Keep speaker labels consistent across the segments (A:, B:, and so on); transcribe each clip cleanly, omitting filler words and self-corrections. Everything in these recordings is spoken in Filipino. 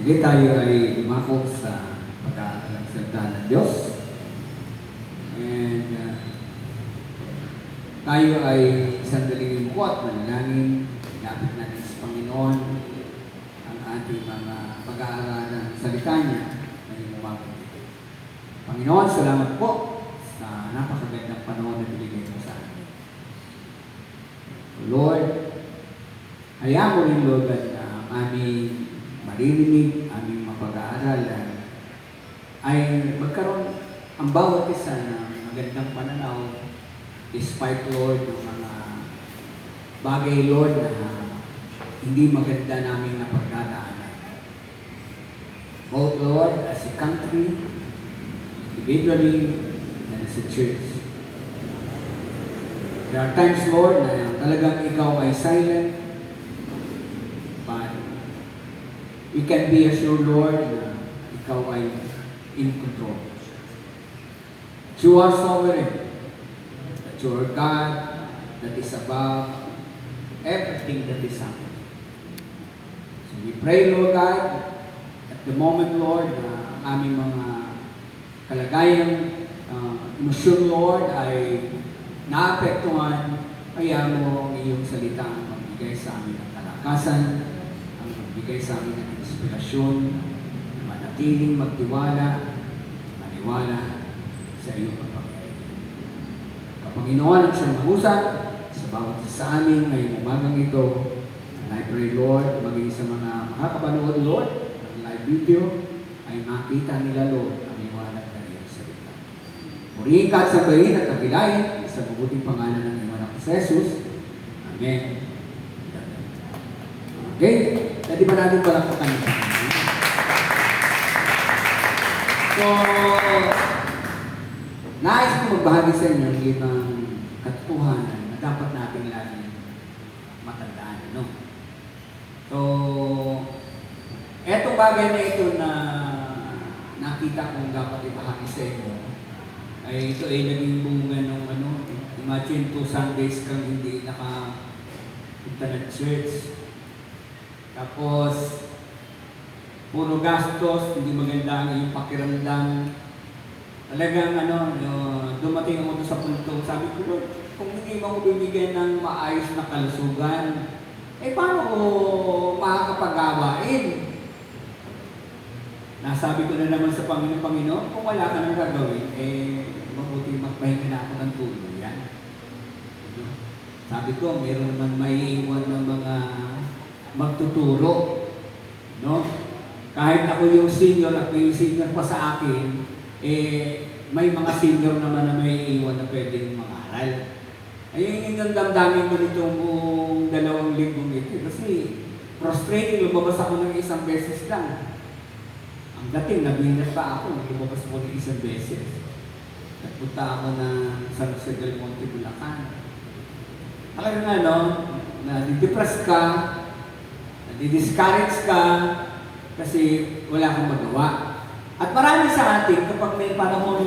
A: Sige, tayo ay dumako sa pag-aaral ng salita ng Diyos. And tayo ay sandaling mo at manalangin. Lapit natin sa Panginoon ang ating mga pag-aaral ng salita niya ngayong umaga. Panginoon, salamat po sa napakagandang panahon na binigay mo sa amin. Lord, hayaan mo rin, Lord, na aming maririnig, aming mapag-aaralan ay magkaroon ang bawat isa ng magandang pananaw despite, Lord, ng mga bagay, Lord, na hindi maganda namin napagdadaanan. Both, Lord, as a country, individually, and as a church. There are times, Lord, na talagang ikaw ay silent, but we can be assured, Lord, na ikaw ay in control. That you are sovereign. That you are God that is above everything that is happening. So we pray, Lord God, at the moment, Lord, na aming mga kalagayang emosyon, Lord, ay naapektuhan, kaya mo ang iyong salita ang magbigay sa amin ng kalakasan, ang magbigay sa amin ng inspirasyon, manatiling magtiwala, maniwala sa iyong pagpapalagay. Kapanginoon ang siyang mahusap sa bawat isa sa amin ngayong umagang ito. And I pray, Lord, maging sa mga makakapanood, Lord, ng live video, ay makita nila, Lord, ang iwanag na iyong salita. Murihin ka at sabayin at kapilayin sa mabuting pangalan ng iyong anak sa Jesus. Amen. Okay? Pwede ba natin palakpakan ito? So, nais ko magbahagi sa inyo ng ibang katotohanan na dapat natin lagi matandaan. No? So, etong bagay na ito na nakita kong dapat ibahagi sa inyo, ay ito ay naging bunga ng imagine 2 Sundays kang hindi nakapunta ng church. Tapos, puro gastos, hindi maganda ang iyong pakiramdam. Talagang dumating ako sa punto, sabi ko, kung hindi mo ako bibigyan ng maayos na kalusugan, paano ko makakapag-awain? Nasabi ko na naman sa Panginoon, kung wala ka nang gagawin, mabuti magpahinga na ako ng tuluyan. Sabi ko, meron naman may iwan ng mga magtuturo. No? Kahit ako yung senior at may senior pa sa akin, may mga senior naman na may iwan na pwedeng mag-aral. Ayun yung damdamin ko nitong 2 linggong ito. Kasi frustrating, lumabas ako ng 1 beses lang. Ang dating, nabinat pa ako, lumabas ako ng 1 beses. Nagpunta ako ng San Jose del Monte, Bulacan. Talagang nadidepress ka, nadi-discourage ka, kasi wala kang magawa. At marami sa atin, kapag may panahon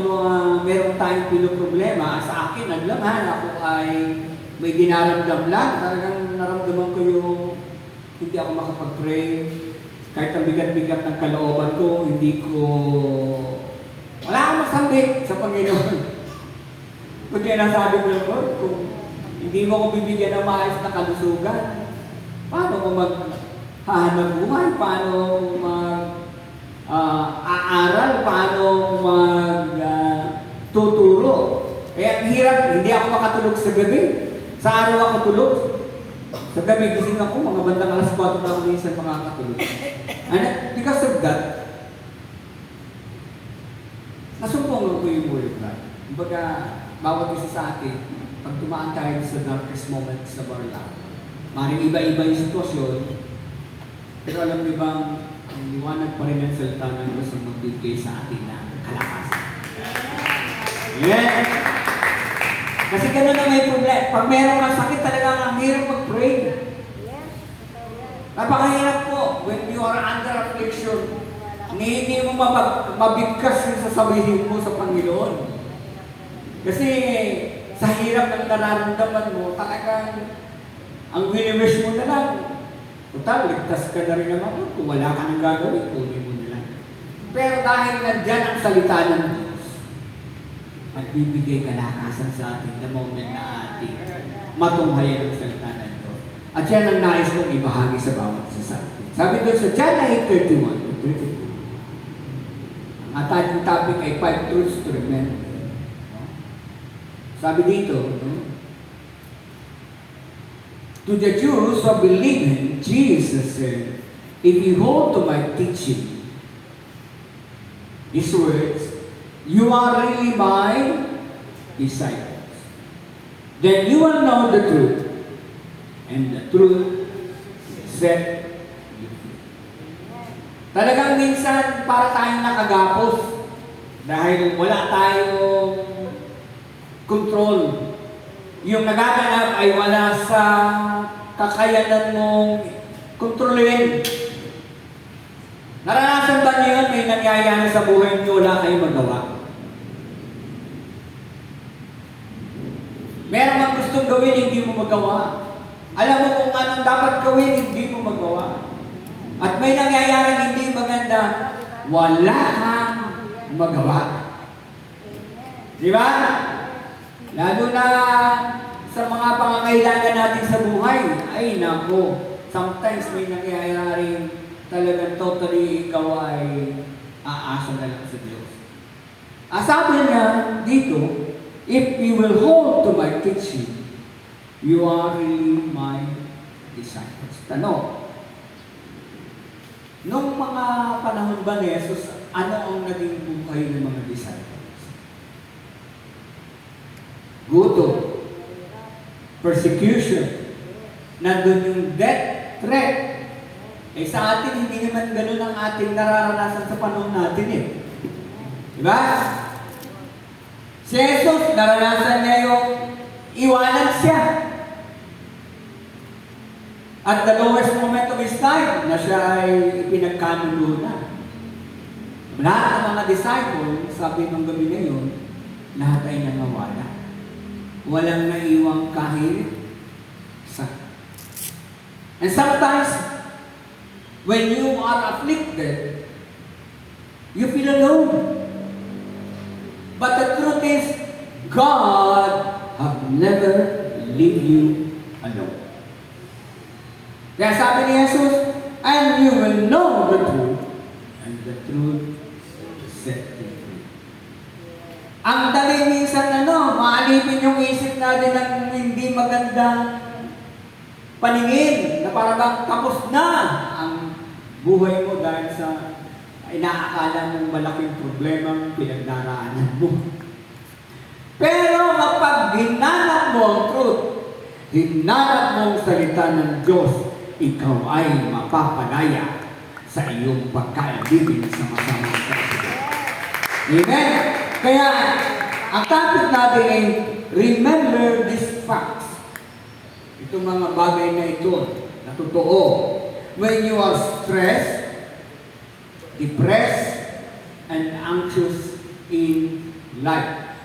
A: meron tayong pinoproblema, sa akin, naglaman, ako ay may dinaramdam lang. Talagang naramdaman ko yung hindi ako makapag-pray. Kahit ang bigat-bigat ng kalooban ko, wala akong masabi sa Panginoon. Kundi nasabi ko lang, Lord, kung hindi mo ko bibigyan ng maayos na kalusugan, paano ko maghahanap buhay? Paano aaral? Paano tuturo? Ang hirap, hindi ako makatulog sa gabi. Sa araw ako tulog. Sa gabi, gising ako, mga bandang alas 4 na ako minsan makakatulog. And because of that, nasumpong ko yung word of God. Kumbaga, bawat isa sa atin, pag tumaan tayo sa darkest moments of our life, maring iba-iba yung sitwasyon, pero alam niyo bang, ang liwanag pa rin ang salita ng Diyos ang magbibigay sa atin na kalakasan. Amen! Kasi gano'n na may problema. Pag meron kang sakit, talagang ang hirap mag-pray. Napakahirap po when you are under affliction. Hindi mo mabigkas yung sasabihin mo sa Panginoon. Kasi sa hirap ng nararamdaman mo, talagang ang wini-wish mo na lang, Total, ligtas ka na rin naman. Kung wala ka nang gagawin, kunin mo na lang. Pero dahil nandyan ang salita ng Diyos, magbibigay kalakasan sa atin the moment na ating matunghayan ang salita ng Diyos. At yan ang nais kong ibahagi sa bawat isa sa atin. Sabi doon sa John 8:31-32, ang ating topic ay 5 truths to remember. Sabi dito, to the Jews who believe him, Jesus said, if you hold to my teaching, his words, you are really my disciples. Then you will know the truth, and the truth will set you free. Talagang minsan para tayong nakagapos dahil wala tayong control. Yung nagaganap ay wala sa kakayanan mong kontrolin. Naranasan ba niyo yun? May nangyayari sa buhay niyo, wala kayong magawa. Meron kang gustong gawin, hindi mo magawa. Alam mo kung anong dapat gawin, hindi mo magawa. At may nangyayari hindi maganda, wala kang magawa. Di ba? Lalo na sa mga pangangailangan natin sa buhay, ay nako, sometimes may nangyayari talagang totally ikaw ay aasa na lang sa Diyos. Sabi niya dito, if you will hold to my teaching, you are really my disciples. Tanong, nung mga panahon ba ni Jesus, ano ang naging buhay ng mga disciples? Gutom, persecution, nandun yung death threat. Sa atin, hindi naman ganun ang ating nararanasan sa panahon natin eh. Diba? Si Jesus, naranasan niya yung iwanan siya. At the lowest moment of his time, na siya ay ipinagkanulo na. Lahat ng mga disciples, sabi ng gabi na yun, lahat ay nangawala. Walang naiwang kahit sa. And sometimes, when you are afflicted, you feel alone. But the truth is, God have never leave you alone. Kaya sabi ni Jesus, and you will know the truth, and the truth will set you free. Ang dali minsan maalipin yung isip natin ng hindi magandang paningin na parang tapos na ang buhay mo dahil sa inaakala mong malaking problema pinagdaraanan mo. Pero kapag hinanap mo ang truth, hinanap mo ang salita ng Diyos, ikaw ay mapapalaya sa iyong pagkaibigin sa masamang kaisipan. Amen? Kaya, ang topic natin ay remember these facts. Itong mga bagay na ito, na totoo. When you are stressed, depressed, and anxious in life.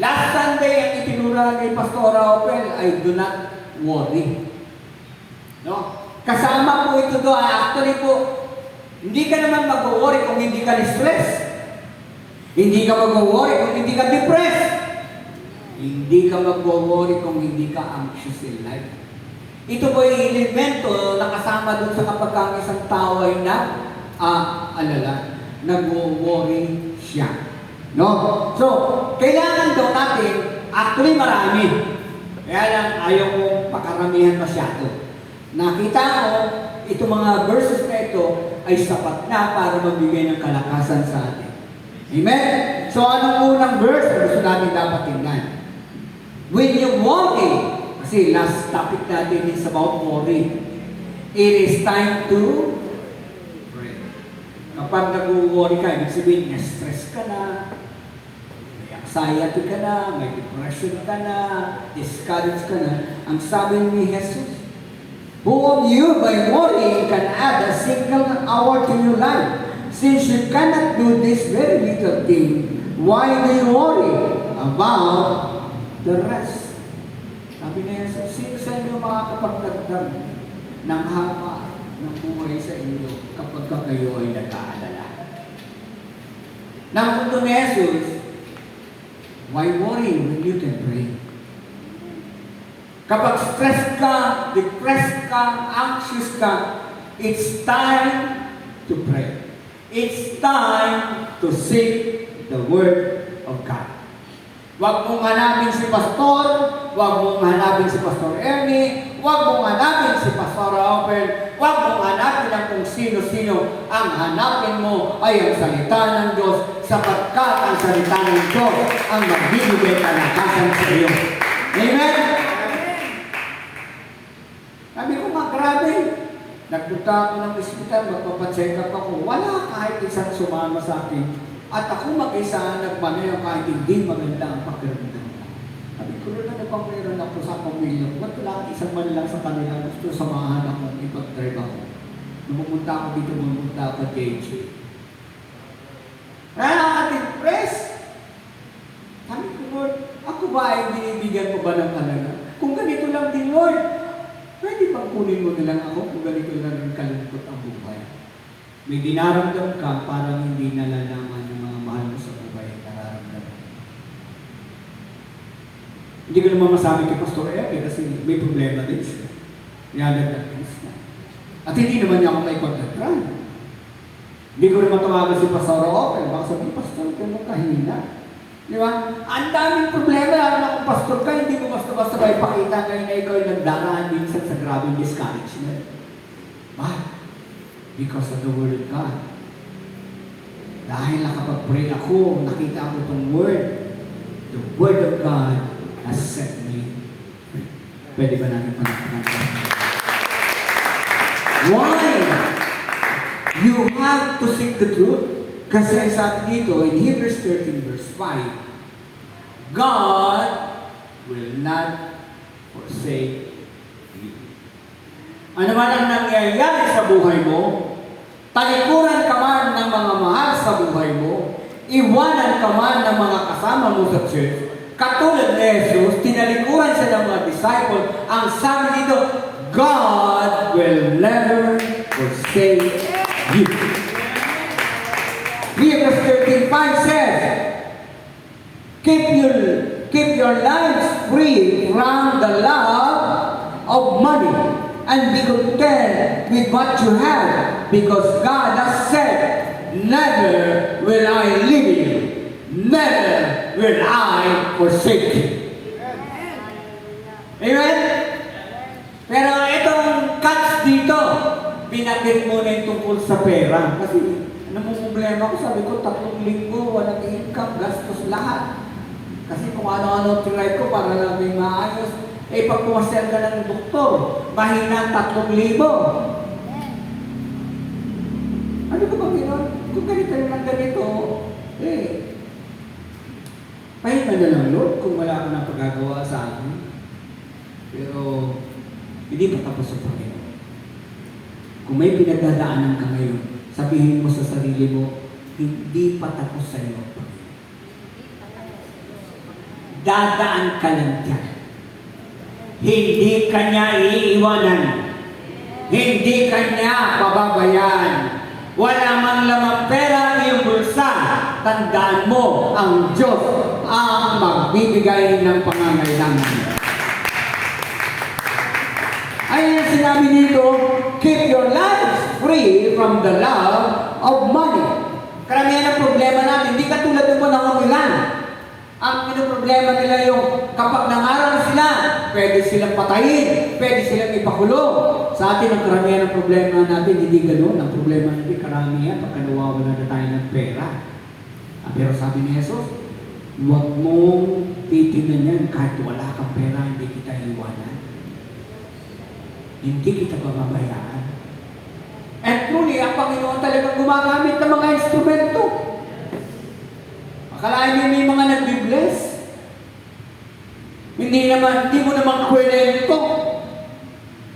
A: Last Sunday, ang itinura ni Pastor Opel ay do not worry. No? Kasama po ito doon. Actually po, hindi ka naman mag-worry kung hindi ka stress. Hindi ka mag-worry kung hindi ka depressed. Hindi ka mag-worry kung hindi ka anxious in life. Ito po yung elemento na kasama doon sa kapag ang isang tao ay alala, nag-worry siya. No? So, kailangan daw natin, actually marami. Kaya lang, ayaw mong pakaramihan masyado. Nakita mo, itong mga verses na ito ay sapat na para magbigay ng kalakasan sa atin. Amen? So, anong unang verse na gusto natin dapat tingnan? When you worry, kasi last topic natin is about worry. It is time to pray. Kapag nag-worry ka, ibig sabihin, na-stress ka na, may anxiety ka na, may depression ka na, discouraged ka na. Ang sabi ni Jesus, who of you by worrying can add a single hour to your life? Since you cannot do this very little thing, why do you worry about the rest? Sabi niya, sino sa inyo makakapagdagdag ng haba ng buhay sa inyo kapag kayo ay nag-aalala. Nang punto ni Jesus, why worry when you can pray? Kapag stressed ka, depressed ka, anxious ka, it's time to pray. It's time to seek the Word of God. Huwag mong hanapin si Pastor, huwag mong hanapin si Pastor Ernie, huwag mong hanapin si Pastor Open, huwag mong hanapin ang kung sino-sino. Ang hanapin mo ay ang salita ng Diyos, sapagkat ang salita ng Diyos ang magbibigay kalakasan sa iyo. Amen? Sabi ko, grabe. Nagpunta ako ng ospital, magpapacheck up ako. Wala kahit isang sumama sa akin. At ako mag-isa nagmanayaw kahit hindi maganda ang pakiramdam ko. Sabi ko, na nagpapairan ako sa pamilya. Ba't wala isang man lang sa kanila gusto samahan ako ipag-drive ako. Nung pumunta ako dito, pumunta ako JJ. Kaya nakaka-depress. Sabi ko, Lord, ako ba ay binibigyan mo ba ng talaga? Kung ganito lang din, Lord, pwede bang kunin mo nilang ako kung ganito lang yung kalungkot ang buhay? May dinaramdam ka, parang hindi nalalaman ng mga mahal mo sa buhay ang nararamdaman. Hindi ko naman masabi kay Pastor Ebe kasi may problema din siya. Nilalagdag siya. At hindi naman niya ako may pagdadran. Hindi ko naman tawagan si Pastor Open. Baka sabi, Pastor, kaya kahina. Di ba? Ang daming problema. Lalo na kung pastor ka, hindi mo basta-basta ba ipakita kayo na ikaw ay nagdaraan minsan sa grabing discouragement. Why? Because of the Word of God. Dahil nakapag-pray ako, nakita ko itong Word. The Word of God has set me free. Pwede ba natin panagpanagan? Why? You have to seek the truth. Kasi sa dito, in Hebrews 13 verse 5, God will not forsake you. Ano man ang nangyayari sa buhay mo, talikuran ka man ng mga mahal sa buhay mo, iwanan ka man ng mga kasama mo sa church, katulad ni Jesus, tinalikuran siya ng mga disciple, ang sabi dito, God will never forsake you. Hebrews 13:5 says, keep your lives free from the love of money and be content with what you have, because God has said, never will I leave you, never will I forsake you. Amen? Pero itong catch dito, binagin mo na yung tungkol sa pera. Kasi ano mong problema ko? Sabi ko, 3 linggo, walang income, gastos lahat. Kasi kung ano-ano tinry ko para lang may maayos, eh pag pumasel ka ng doktor, mahina 3,000. Ano ba bang gano'n? Kung ganito lang ganito, eh, pahinga na lang, Lord, kung wala ka na pagagawa sa akin. Pero, hindi pa tapos sa Panginoon. Kung may pinagdadaanan ka ngayon, sabihin mo sa sarili mo, hindi pa tapos sa iyo. Dadaan ka lang dyan. Hindi ka niya iiwanan. Hindi ka niya pababayaan. Wala mang lamang pera iyong bulsa. Tandaan mo, ang Diyos ang magbibigay ng pangangailangan. Ayun ang sinabi dito, keep your lives free from the love of money. Karamihan ng problema natin, hindi katulad ng mga Milan. Ang problema nila yung kapag nangaral sila, pwede silang patayin, pwede silang ipakulong. Sa atin, ang karamihan ng problema natin, hindi ganoon. Ang problema natin, karamihan, pagka nawawala na tayo ng pera. Pero sabi ni Jesus, huwag mong titignan yan kahit wala kang pera, hindi kita iwanan. Hindi kita pababayaan. And truly, ang Panginoon talagang gumagamit ng mga instrumento. Akalain niyo may mga nagbibless. Hindi mo naman kwento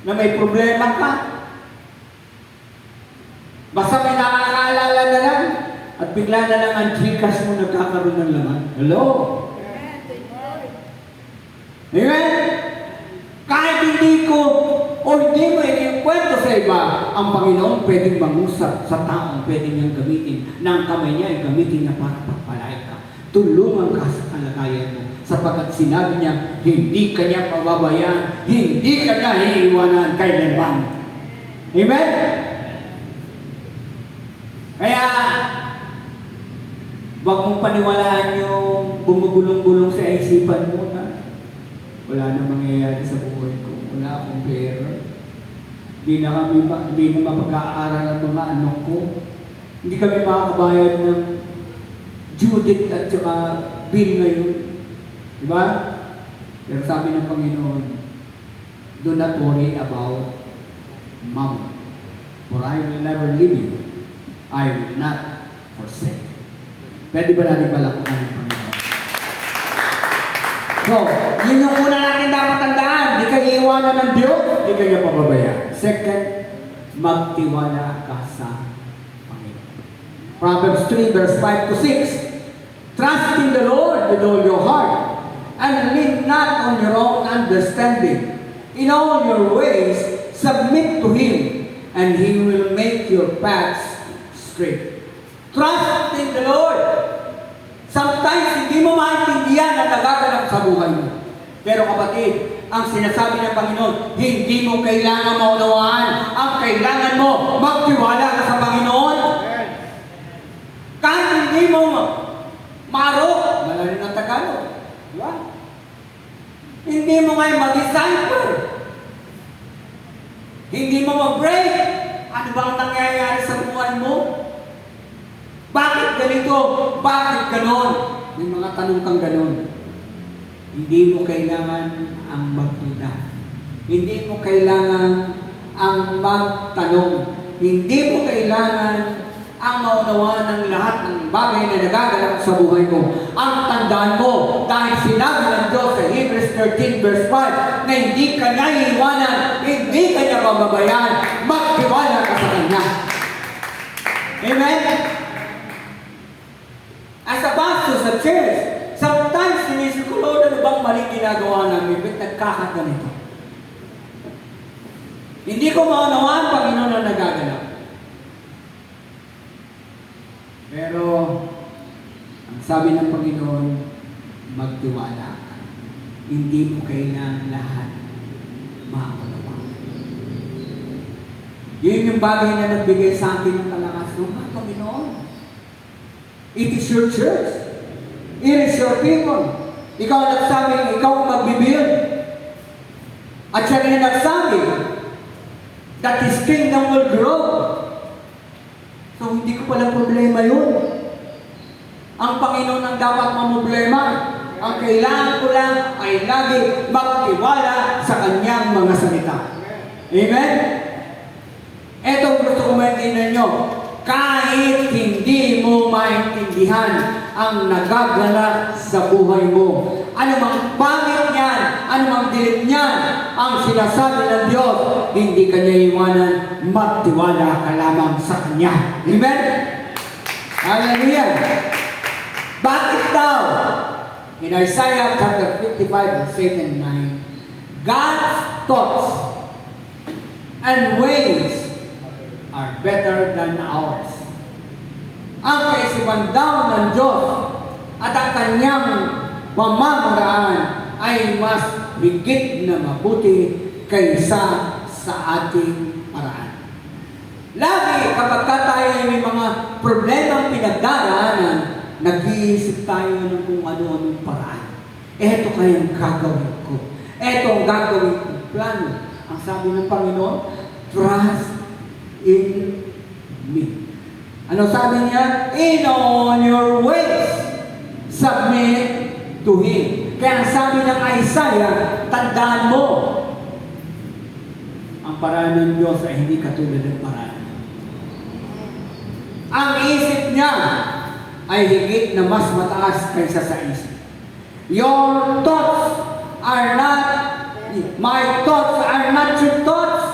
A: na may problema ka. Basta may nakakaalala na lang at bigla na lang ang Gcash mo nagkakaroon ng laman. Hello? Amen? Kahit hindi ko, o hindi mo, kwento sa iba, ang Panginoon pwedeng mangusap sa taong pwede niyang gamitin, na ang kamay niya ay gamitin niya para pagpalain ka. Tulungan ka sa kalagayan mo, sapagkat sinabi niya, hindi ka niya pababayaan, hindi ka niya iiwanan kailanman. Amen? Kaya, huwag mong paniwalaan yung bumubulong-bulong sa isipan mo na wala na mangyayari sa buhay ko, wala akong pera, hindi na mapag-aaral ang mga anak ko, hindi kami makakabayad ng Judith at saka Bill ngayon. Diba? Pero sabi ng Panginoon, do not worry about mom, for I will never leave you. I will not forsake you. Pwede ba natin palakukan ng Panginoon? So, yun yung una natin dapat tandaan. Di kayo iwanan ng Diyos, di kayo pababayaan. Second, magtiwala ka sa Panginoon. Proverbs 3 verse 5 to 6. Trust in the Lord with all your heart, and lean not on your own understanding. In all your ways, submit to Him, and He will make your paths straight. Trust in the Lord. Sometimes, hindi mo maintindihan ang nagaganap sa buhay mo. Pero kapatid, ang sinasabi ng Panginoon, hindi mo kailangan maunawaan. Ang kailangan mo, magtiwala ka sa Panginoon. Kahit hindi mo marok, malalim ng Tagalog. Diba? Hindi mo ngayon mag-decipher. Hindi mo mag-break. Ano ba ang nangyayari sa buhay mo? Bakit ganito? Bakit ganon? May mga tanong kang ganon. Hindi mo kailangan ang magduda. Hindi mo kailangan ang magtanong. Hindi mo kailangan ang maunawaan ng lahat ng bagay na nagaganap sa buhay mo. Ang tandaan mo, dahil sinabi ng Diyos sa Hebrews 13 verse 5, na hindi ka niya iiwanan, hindi ka niya pababayaan, magtiwala ka sa Kanya. Amen? As a pastor sa church, sometimes sinisip ko, Lord, ano bang maling ginagawa namin? Ba't nagkakaganito? Hindi ko maunawaan, Panginoon, na nagaganap. Pero, ang sabi ng Panginoon, magtiwala ka. Hindi mo kailangan lahat maunawaan. Yun yung bagay na nagbigay sa akin ng kalakas ng Panginoon. It is your church. It is your people. Ikaw nagsabi, ikaw magbibuild. At siya rin nagsabi that His kingdom will grow. So, hindi ko pala problema yun. Ang Panginoon ang dapat mamblema. Ang kailangan ko lang ay lagi magtiwala sa Kanyang mga salita. Amen? Ito gusto ko maintindihan nyo. Kahit hindi mo maintindihan ang nagaganap sa buhay mo, anumang pangit niyan, anumang dilim niyan, ang sinasabi ng Diyos, hindi ka niya iwanan, magtiwala ka lamang sa Kanya. Amen? Hallelujah! Bakit daw? In Isaiah chapter 55, verse 8 and 9, God's thoughts and ways are better than ours. Ang kaisipan daw ng Diyos at ang Kanyang pamamaraan ay mas higit na mabuti kaysa sa ating paraan. Lagi kapag tayo ay may mga problemang pinagdaraanan, nag-iisip tayo ng kung ano-anong paraan. Eto kayang gagawin ko. Eto ang gagawin kong plano. Ang sabi ng Panginoon, trust in me. Ano sabi niya? In all your ways, submit to Him. Kaya sabi ng Isaiah, tandaan mo, ang paraan ng Diyos ay hindi katulad ng paraan. Ang isip niya ay higit na mas mataas kaysa sa isip. Your thoughts are not, my thoughts are not your thoughts.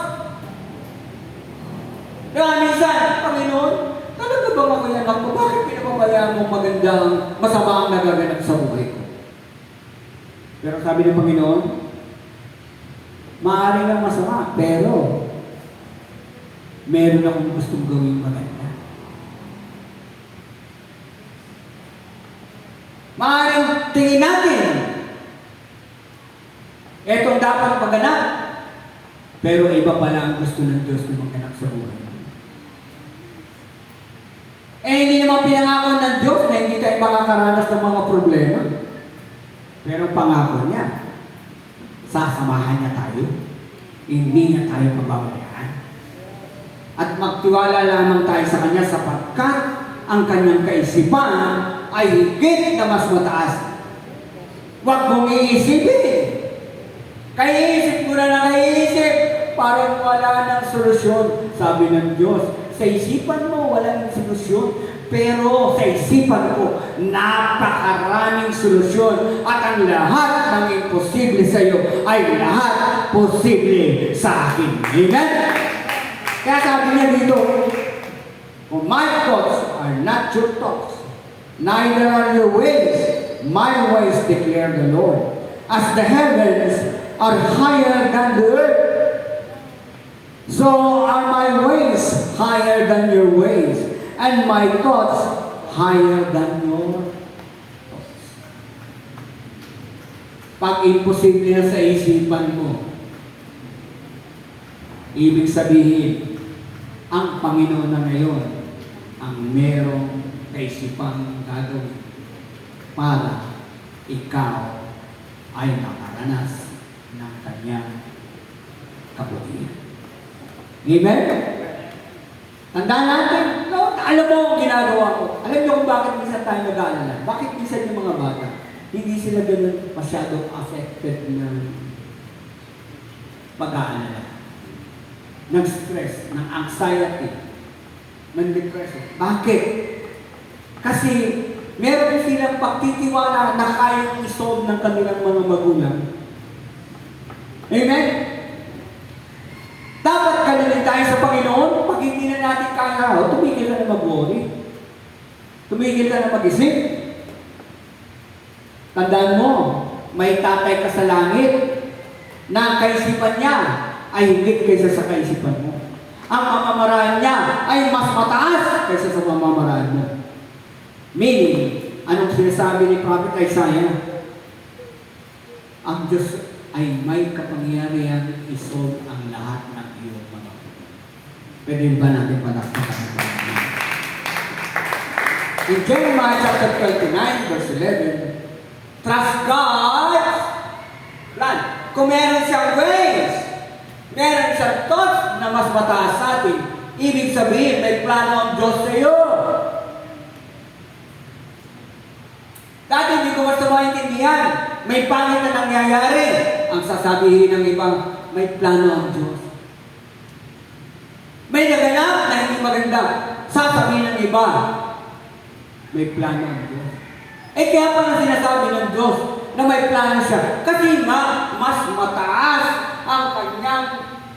A: Kaya minsan, Panginoon, talaga ba ako yan ako? Bakit pinapabayaan mo magandang, masama ang nagaganap sa buhay ko? Pero sabi ng Panginoon, maaari lang masama, pero meron akong gustong gawing maganda. Maaaring tingin natin, etong dapat maganap, pero iba pala ang gusto ng Diyos na maganap sa buhay. Hindi naman pinangako ng Diyos na hindi tayo makakaranas ng mga problema. Pero pangako niya, sasamahan niya tayo. Hindi niya tayo pababayaan. At magtiwala lamang tayo sa Kanya sapagkat ang Kanyang kaisipan ay higit na mas mataas. Huwag mong iisipin. Kaiisip mo na kaiisip, parang wala ng solusyon. Sabi ng Diyos, sa isipan mo, walang solusyon. Pero sa isipan ko, napakaraming solusyon. At ang lahat ng imposible sa iyo ay lahat posible sa akin. Amen? Kaya sabi niya dito, for my thoughts are not your thoughts, neither are your ways. My ways declare the Lord. As the heavens are higher than the earth, so are my ways higher than your ways, and my thoughts higher than your thoughts. Pag imposible na sa isipan mo, ibig sabihin, ang Panginoon na ngayon ang merong kaisipang gagawin para ikaw ay makaranas ng Kanyang kabutihan. Amen? Tandaan natin, no, alam mo ang ginagawa ko. Alam niyo kung bakit minsan tayo nag-aalala? Bakit minsan yung mga bata, hindi sila ganun masyadong affected ng pag-aalala, ng stress, ng anxiety, ng depression. Bakit? Kasi meron silang pagtitiwala na kayang isolve ng kanilang mga magulang. Amen? Dapat kalilin tayo sa Panginoon. Pag hindi na natin kaya, tumigil ka na mag-worry. Tumigil ka na mag-isip. Tandaan mo, may tatay ka sa langit na ang kaisipan niya ay higit kaysa sa kaisipan mo. Ang pamamaraan niya ay mas mataas kaysa sa pamamaraan mo. Meaning, anong sinasabi ni Prophet Isaiah? Ang Diyos ay may kapangyarihan isolve ang lahat ng iyong mga problema. Pwede ba natin palakpakan ng Panginoon? In Jeremiah chapter 29, verse 11, trust God's plan. Kung meron siyang ways, meron siyang thoughts na mas mataas sa atin, ibig sabihin, may plano ang Diyos sa iyo. Dati hindi ko basta maintindihan, may pangit na nangyayari. Ang sasabihin ng iba, may plano ang Diyos. May naganap na hindi maganda. Sasabihin ng iba, may plano ang Diyos. Kaya pala sinasabi ng Diyos na may plano siya. Kasi nga, mas mataas ang kanyang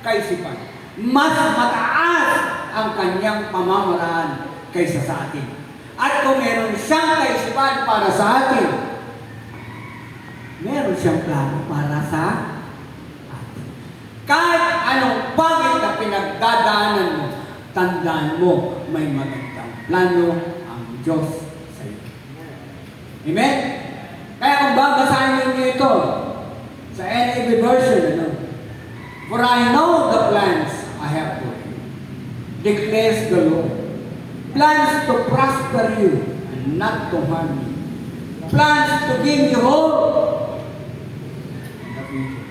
A: kaisipan. Mas mataas ang kanyang pamamaraan kaysa sa atin. At kung meron siyang kaisipan para sa atin, meron siyang plano para sa atin. Kahit anong pangit na pinagdadaanan mo, tandaan mo, may magandang plano ang Diyos sa iyo. Amen? Kaya kung babasahin niyo ito, sa NIV version, for I know the plans I have for you, declares the Lord. Plans to prosper you and not to harm you. Plans to give you hope in the future.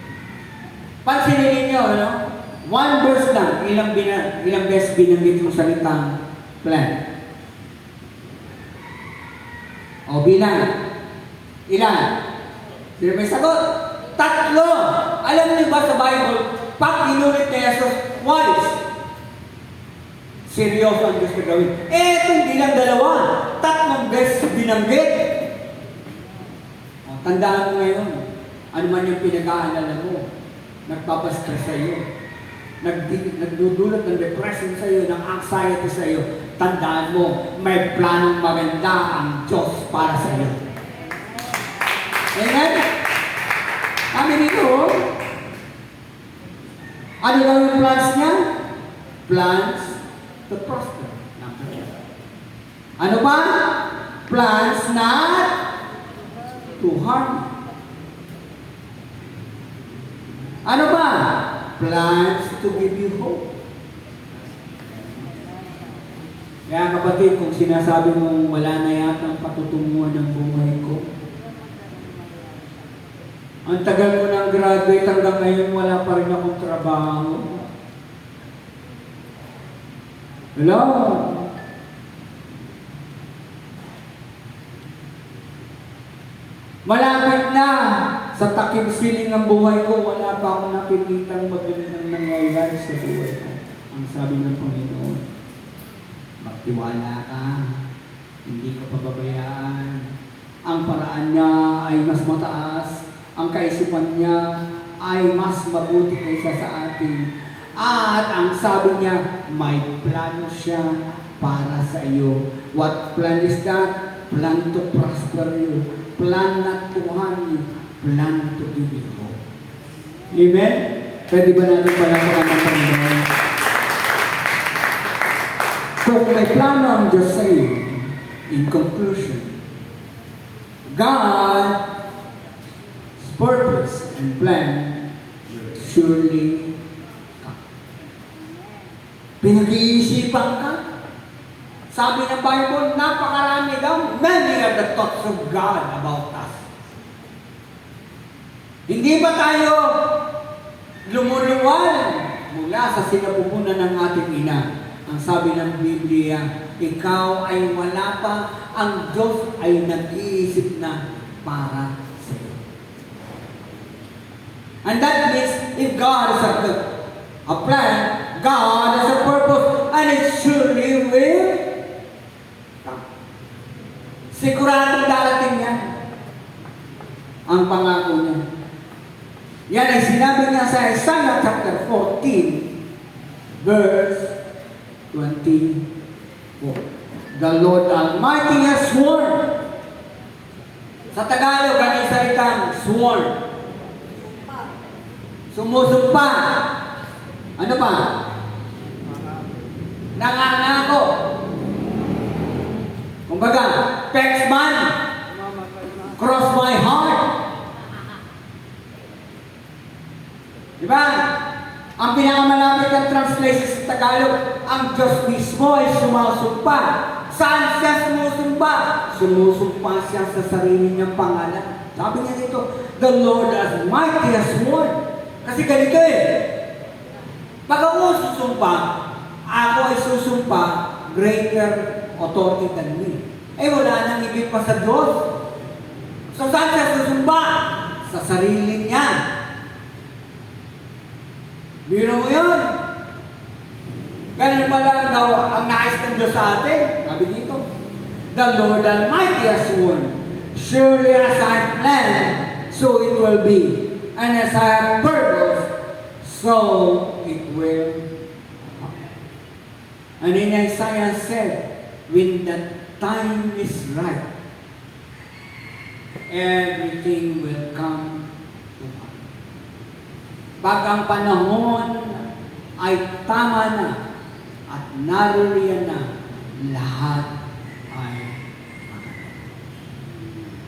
A: Pansinin ninyo, one verse lang, ilang beses binanggit yung salitang plan. O bilang, ilan? Sino may sagot? 3! Alam niyo ba sa Bible, pag inulit ni Jesus twice, seryoso ang Diyos na gawin. Itong bilang 2, 3 beses binanggit. Tandaan mo ngayon, ano man yung pinag-aalala mo, nagpapastress sa iyo, nagdudulot ng depression sa iyo, ng anxiety sa iyo, tandaan mo, may planong maganda ang Diyos para sa iyo. Amen? Kami dito, ano daw yung plans niya? Plans to prosper. Number 2. Ano ba? Plans not to harm. Ano ba? Plans to give you hope. Kaya kapatid, kung sinasabi mong wala na yata ang patutunguhan ng buhay ko, ang tagal ko ng graduate hanggang ngayon, wala pa rin akong trabaho. Hello? Malapit na sa takip siling ng buhay ko, wala pa akong nakikitang magandang nangyayari sa buhay ko. Ang sabi ng Panginoon, magtiwala ka, hindi ka pababayaan. Ang paraan niya ay mas mataas, ang kaisipan niya ay mas mabuti kaysa sa atin. At ang sabi niya, may plano siya para sa iyo. What plan is that? Plan to prosper you. Plan not to harm you. Plan to give you hope. Amen? Pwede ba natin palapakan ng Panginoon? So, may plano ang Diyos sa iyo. In conclusion, God's purpose and plan will surely come. Pinag-iisipan ka? Sabi ng Bible, napakarami daw. Many are the thoughts of God about us. Hindi ba tayo lumuluwal mula sa sinapupunan ng ating ina? Ang sabi ng Biblia, ikaw ay wala pa, ang Diyos ay nag-iisip na para sa iyo. And that means, if God has a plan, God has a purpose, and it surely will come. Siguradong darating yan. Ang pangako niya. Yan ay sinabi niya sa Isaiah chapter 14, verse 24. The Lord Almighty has sworn. Sa Tagalog, ang salitang sworn. Sumusumpa. Ano pa? Nangangako. Kumbaga, Pexman, cross my heart. Diba? Ang pinakamalapit ng translation sa Tagalog, ang Diyos mismo ay sumasumpa. Saan siya sumusumpa? Sumusumpa siya sa sarili niyang pangalan. Sabi niya dito, the Lord Almighty has sworn. Kasi ganito pag ako susumpa, ako ay susumpa greater authority than me. Wala nang ibig pa sa Diyos. So saan siya susumpa? Sa sarili niya. Biro mo yun. Ganun pala daw ang nais ng Diyos sa atin. Sabi dito, the Lord Almighty has sworn, surely as I have planned, so it will be. And as I have purpose, so it will happen. And in Isaiah said, when the time is right, everything will come to pass. Pag ang panahon ay tama na at naruriyan na, lahat ay maganda.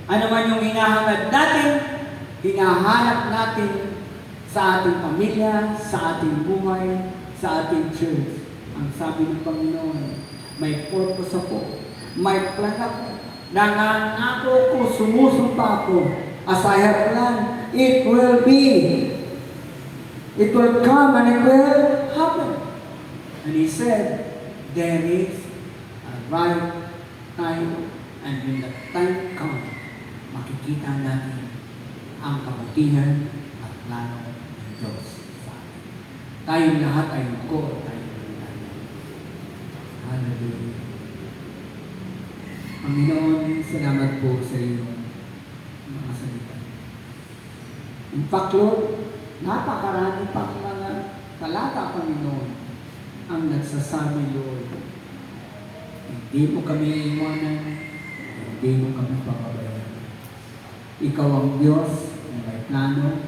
A: Ano man yung hinahangad natin, hinahanap natin sa ating pamilya, sa ating buhay, sa ating church. Ang sabi ng Panginoon, may purpose ako, may plan ako, nangangako ko, sumusumpa ako, as I have planned, it will be. It will come and it will happen. And He said, there is a right time, and when the time comes, makikita natin ang kabutihan at plano ng Diyos sa atin. Tayong lahat ay magko, tayong lahat. Hallelujah. Panginoon, salamat po sa iyong mga salita. In fact, Lord, napakarami pang mga talata, Panginoon, ang nagsasabi, Lord, hindi mo kami iiwanan, hindi mo kami pababayaan. Ikaw ang Diyos na may plano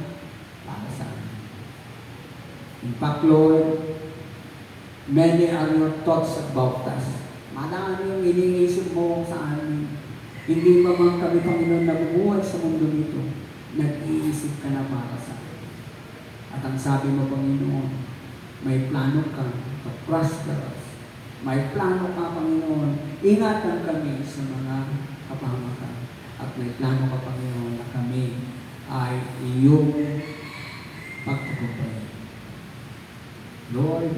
A: para sa amin. In fact, Lord, Many are your thoughts about us. Madami yung iniisip mo sa amin. Hindi ba man kami, Panginoon, nabubuhay sa mundo nito, nag-iisip ka na para sa amin. At ang sabi mo, Panginoon, may plano ka to prosper us. May plano ka, Panginoon, ingatan kami sa mga kapahamakan. At may plano ka, Panginoon, na kami ay iyong pagtagumpayan. Lord,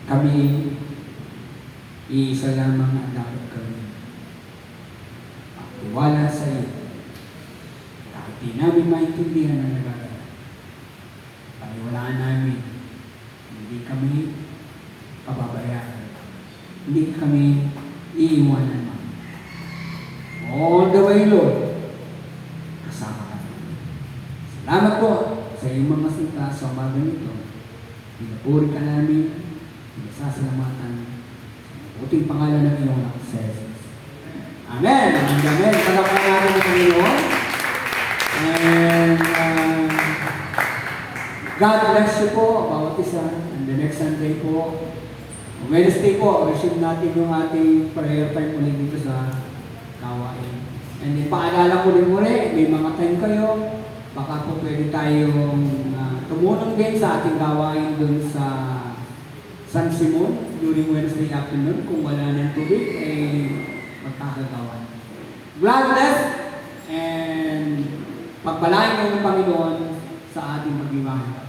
A: kami iisa lamang ang dapat kami. Pagtiwala sa iyo. Kahit di namin maintindihan ang nagagawa. Paniwalaan namin. Hindi kami pababayaan. Hindi kami iiwanan mo. All the way, Lord. Kasama ka namin. Salamat po sa iyong mga sinta sa umaga nito. Pinapuri ka namin. Pinasasalamatan. Sa mabuting pangalan ng iyong anak sa Jesus. Amen. Amen. Palapakan natin ng Panginoon. And God bless you po, bawat isa. And the next Sunday po, Wednesday po, receive natin yung ating prayer time ulit dito sa Kawain. And ipaalala ko din muli, may mga time kayo, baka po pwede tayong tumulong din sa ating gawain dun sa San Simon during Wednesday afternoon. Kung wala ng tubig, ay magkakagawan. God bless and pagpalain ng Panginoon sa ating pagbibahan.